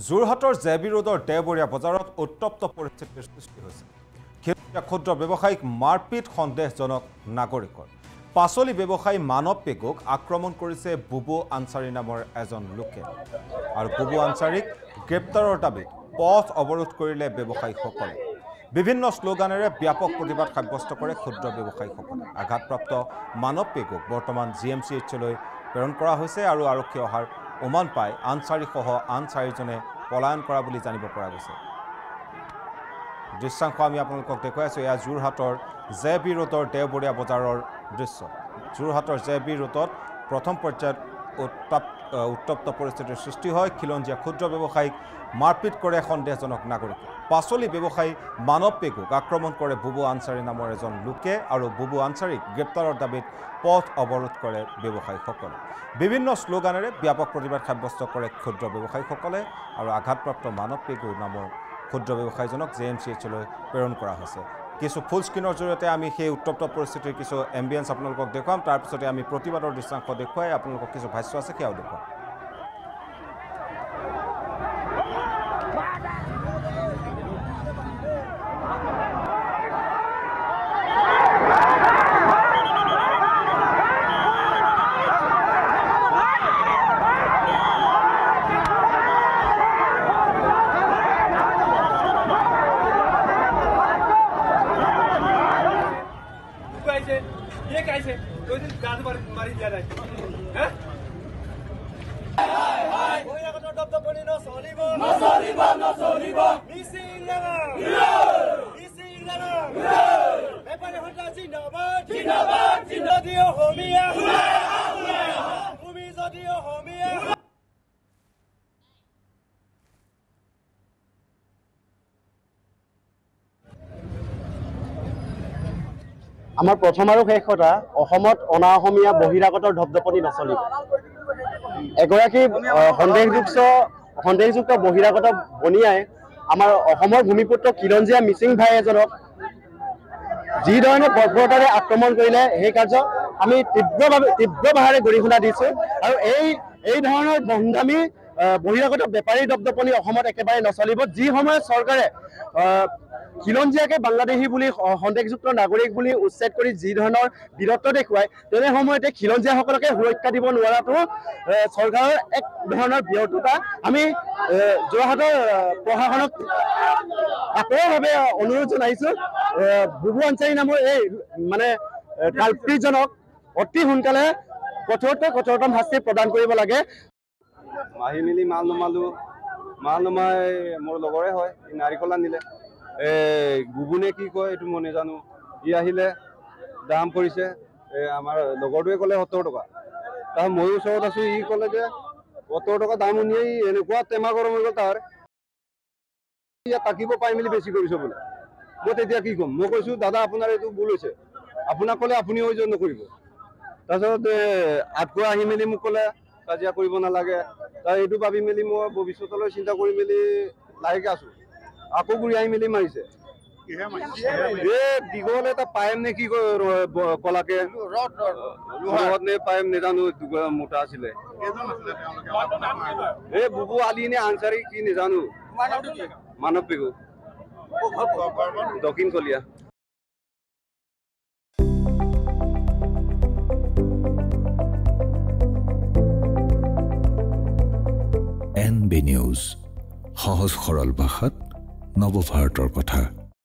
যোৰহাটৰ জেবি ৰোডৰ দেওবৰীয়া বজাৰত উত্তপ্ত পৰিস্থিতিৰ সৃষ্টি হৈছে। ক্ষুদ্ৰ ব্যৱসায়ীক মাৰপিট সন্দেহজনক নাগৰিকৰ। পাচলি ব্যৱসায়ী মানৱ পেগুক আক্ৰমণ কৰিছে বুবু আনচাৰী নামৰ এজন লোকে। আৰু বুবু আনচাৰীক গ্ৰেপ্তাৰৰ দাবীত পথ অৱৰোধ কৰিলে ব্যৱসায়ীসকলে। বিভিন্ন শ্লোগানেৰে ব্যাপক প্ৰতিবাদ সাব্যস্ত কৰে ক্ষুদ্ৰ ব্যৱসায়ীসকলে। আঘাতপ্ৰাপ্ত মানৱ পেগুক বৰ্তমান GMCHলৈ প্ৰেৰণ কৰা হৈছে আৰু আৰক্ষী অহাৰ উমান পাই আনচাৰীসহ আন 4জনে পলায়ন কৰা বুলি জানিব পৰা গৈছে। দৃশ্যাংশ আমি আপোনালোকক দেখুৱাই আছোঁ। এয়া যোৰহাটৰ জেবি ৰোডৰ দেওবৰীয়া বজাৰৰ দৃশ্য। যোৰহাটৰ জেবি ৰোডত প্ৰথম পৰ্যায়ত উত্তপ্ত পৰিস্থিতিৰ সৃষ্টি হয়। খিলঞ্জীয়া ক্ষুদ্ৰ ব্যৱসায়ীক মাৰপিট কৰে সন্দেহজনক নাগৰিকে। পাচলি ব্যৱসায়ী মানৱ পেগুক আক্ৰমণ কৰে বুবু আনচাৰী নামৰ এজন লোকে আৰু বুবু আনচাৰীক গ্ৰেপ্তাৰৰ দাবীত পথ অৱৰোধ কৰে ব্যৱসায়ীসকলে। বিভিন্ন শ্লোগানেৰে ব্যাপক প্ৰতিবাদ সাব্যস্ত কৰে ক্ষুদ্ৰ ব্যৱসায়ীসকলে আৰু আঘাতপ্ৰাপ্ত মানৱ পেগু নামৰ ক্ষুদ্ৰ ব্যৱসায়ীজনক GMCHলৈ প্ৰেৰণ কৰা হৈছে। কিছু ফুল স্ক্ৰীনৰ জৰিয়তে আমি সেই উত্তপ্ত পৰিস্থিতিৰ কিছু এম্বিয়েন্স আপোনালোকক দেখুৱাম। তাৰপিছতে আমি প্ৰতিবাদৰ দৃশ্যাংশ দেখুৱাই আপোনালোকক কিছু ভাষ্য আছে সেয়াও দেখুৱাম। ये कैसे कोई दिन गाज मारी दिया जाए हैं हाय हाय कोई अगर तो डब बनी न सोलीबो मिसिंग लगा मैं पर हटा जिंदाबाद दियो होमिया भूमि दियो होमिया। আমাৰ প্ৰথম আৰু শেষ কথা অসমত অনা অসমীয়া বহিৰাগতৰ ধপধপনি নচলিব। এগৰাকী সন্দেহযুক্ত বহিৰাগত বনিয়াই আমাৰ অসমৰ ভূমিপুত্ৰ খিলঞ্জীয়া মিচিং ভাই এজনক যি ধৰণে বৰ্বৰতাৰে আক্ৰমণ কৰিলে সেই কাৰ্য আমি তীব্ৰভাৱে গৰিহণা দিছোঁ। আৰু এই ধৰণৰ বন্ধামী বহিৰাগত বেপাৰী দপদপনি অসমত একেবাৰে নচলিব। যি সময়ত চৰকাৰে খিলঞ্জীয়াকে বাংলাদেশী বুলি সন্দেহযুক্ত নাগৰিক বুলি উচ্ছেদ কৰি যি ধৰণৰ বীৰত্ব দেখুৱায় তেনে সময়তে খিলঞ্জীয়াসকলকে সুৰক্ষা দিব নোৱাৰাটো চৰকাৰৰ এক ধৰণৰ ব্যৰ্থতা। আমি যোৰহাটৰ প্ৰশাসনক আকৰভাৱে অনুৰোধ জনাইছোঁ বুবু আনচাৰী নামৰ এই কালপ্ৰিটজনক অতি সোনকালে কঠোৰতম শাস্তি প্ৰদান কৰিব লাগে। আহি মেলি মাল নমাই মোৰ লগৰে হয়, নাৰিকল আনিলে। বুবুনে কি কয় এইটো মই নাজানো। ই আহিলে দাম কৰিছে, আমাৰ লগৰটোৱে ক'লে 70 টকা। তাৰ ময়ো ওচৰত আছোঁ, ই ক'লে যে 70 টকা দাম শুনিয়ে এনেকুৱা টেমা গৰম হৈ গ'ল তাৰ। ইয়াত তাকিব পাই মেলি বেছি কৰিছে বোলে। মই তেতিয়া কি ক'ম? মই কৈছোঁ দাদা আপোনাৰ এইটো ভুল হৈছে, আপোনাক ক'লে আপুনি অভিযোগ নকৰিব। তাৰপিছত আঠুৱা আহি মেলি মোক ক'লে কাজিয়া কৰিব নালাগে। তাৰ এইটো ভাবি মেলি মই ভৱিষ্যতলৈ চিন্তা কৰি মেলি লাহেকৈ আছোঁ। আকৌ ঘূৰি আহি মেলি মাৰিছে। দীঘল এটা পাইম নে কি কলাকে ৰদ নে পাইম নাজানো, মোটা আছিলে। এই বুবু আলি নে আনচাৰী কি নাজানো, মানৱ পেগু দক্ষিণ কলীয়া। NB নিউজ, সহজ সৰল ভাষাত নৱভাৰতৰ কথা।